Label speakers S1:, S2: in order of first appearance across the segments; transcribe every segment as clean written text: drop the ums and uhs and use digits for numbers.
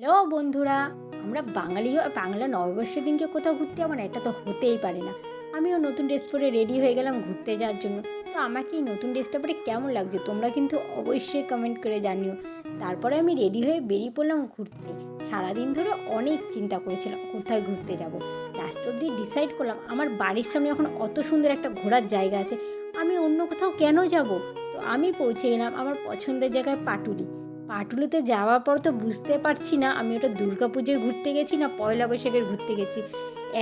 S1: Hello বন্ধুরা, আমরা বাঙালি বাংলা নববর্ষের দিনকে কোথাও ঘুরতে যাবো না, এটা তো হতেই পারে না। আমিও নতুন ড্রেস পরে রেডি হয়ে গেলাম ঘুরতে যাওয়ার জন্য। তো আমাকে এই নতুন ড্রেসটা পরে কেমন লাগছে তোমরা কিন্তু অবশ্যই কমেন্ট করে জানিও। তারপরে আমি রেডি হয়ে বেরিয়ে পড়লাম ঘুরতে। সারাদিন ধরে অনেক চিন্তা করেছিলাম কোথায় ঘুরতে যাব। লাস্ট অবধি ডিসাইড করলাম আমার বাড়ির সামনে এখন অত সুন্দর একটা ঘোরার জায়গা আছে, আমি অন্য কোথাও কেন যাব। তো আমি পৌঁছে গেলাম আমার পছন্দের জায়গায় পাটুলি। পাটুলিতে যাওয়ার পর তো বুঝতে পারছি না আমি ওটা দুর্গা পুজোয় ঘুরতে গেছি না পয়লা বৈশাখের ঘুরতে গেছি।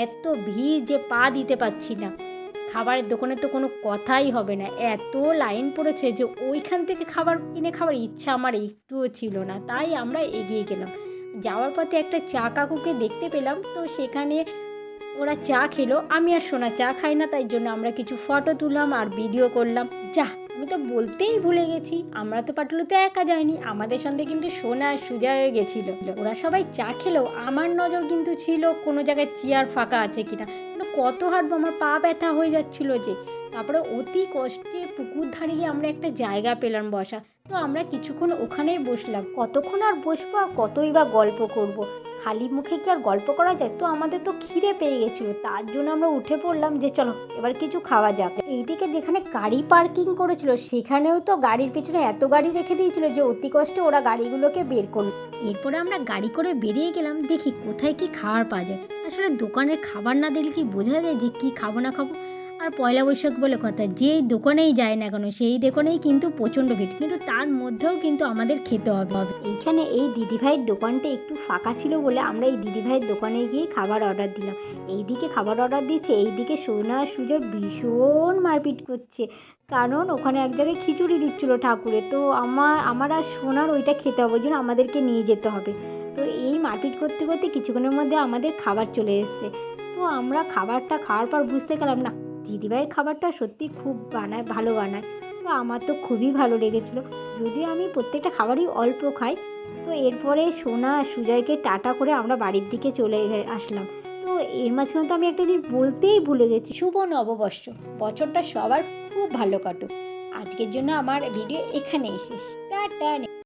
S1: এত ভিড় যে পা দিতে পারছি না। খাবারের দোকানে তো কোনো কথাই হবে না, এত লাইন পড়েছে যে ওইখান থেকে খাবার কিনে খাবার ইচ্ছা আমার একটুও ছিল না। তাই আমরা এগিয়ে গেলাম। যাওয়ার পথে একটা চা কাকুকে দেখতে পেলাম, তো সেখানে ওরা চা খেলো। আমি আর সোনা চা খাই না, তাই জন্য আমরা কিছু ফটো তুললাম আর ভিডিও করলাম। আমি তো বলতেই ভুলে গেছি, আমরা তো পাটুলিতে একা যাইনি, আমাদের সঙ্গে কিন্তু সোনা আর সুজয় গেছিলো। ওরা সবাই চা খেলেও আমার নজর কিন্তু ছিল কোনো জায়গায় চেয়ার ফাঁকা আছে কিনা। কত হাঁটবো, আমার পা ব্যথা হয়ে যাচ্ছিল যে। তারপরে অতি কষ্টে পুকুর ধারে গিয়ে আমরা একটা জায়গা পেলাম বসা। তো আমরা কিছুক্ষণ ওখানেই বসলাম। কতক্ষণ আর বসবো আর কতই বা গল্প করব। খালি মুখে কি আর গল্প করা যায়? তো আমাদের তো খিদে পেয়ে গেছিলো, তার জন্য আমরা উঠে পড়লাম যে চলো এবার কিছু খাওয়া যাক। এইদিকে যেখানে গাড়ি পার্কিং করেছিল সেখানেও তো গাড়ির পেছনে এত গাড়ি রেখে দিয়েছিল যে অতি কষ্টে ওরা গাড়িগুলোকে বের করলো। এরপরে আমরা গাড়ি করে বেরিয়ে গেলাম, দেখি কোথায় কি খাবার পাওয়া যায়। আসলে দোকানের খাবার না দেখলে কি বোঝা যায় যে কি খাবো না খাবো। আর পয়লা বৈশাখ বলে কথা, যেই দোকানেই যায় না কেন সেই দোকানেই কিন্তু প্রচণ্ড ভিড়, কিন্তু তার মধ্যেও কিন্তু আমাদের খেতে হবে। এইখানে এই দিদিভাইয়ের দোকানটা একটু ফাঁকা ছিল বলে আমরা এই দিদিভাইয়ের দোকানে গিয়ে খাবার অর্ডার দিলাম। এইদিকে খাবার অর্ডার দিচ্ছে, এইদিকে সোনা সুজয় ভীষণ মারপিট করছে, কারণ ওখানে এক জায়গায় খিচুড়ি দিচ্ছিলো ঠাকুরে। তো আমার আর সোনার ওইটা খেতে হবে, ওই জন্য আমাদেরকে নিয়ে যেতে হবে। তো এই মারপিট করতে করতে কিছুক্ষণের মধ্যে আমাদের খাবার চলে এসছে। তো আমরা খাবারটা খাওয়ার পর বুঝতে গেলাম না, দিদিভাইয়ের খাবারটা সত্যি খুব ভালো বানায়। তো আমার তো খুবই ভালো লেগেছিলো, যদিও আমি প্রত্যেকটা খাবারই অল্প খাই। তো এরপরে সোনা সুজয়কে টাটা করে আমরা বাড়ির দিকে চলে আসলাম। তো এর মাঝখানে তো আমি একটা দিন বলতেই ভুলে গেছি, শুভ নববর্ষ, বছরটা সবার খুব ভালো কাটুক। আজকের জন্য আমার ভিডিও এখানেই শেষ। টাটা।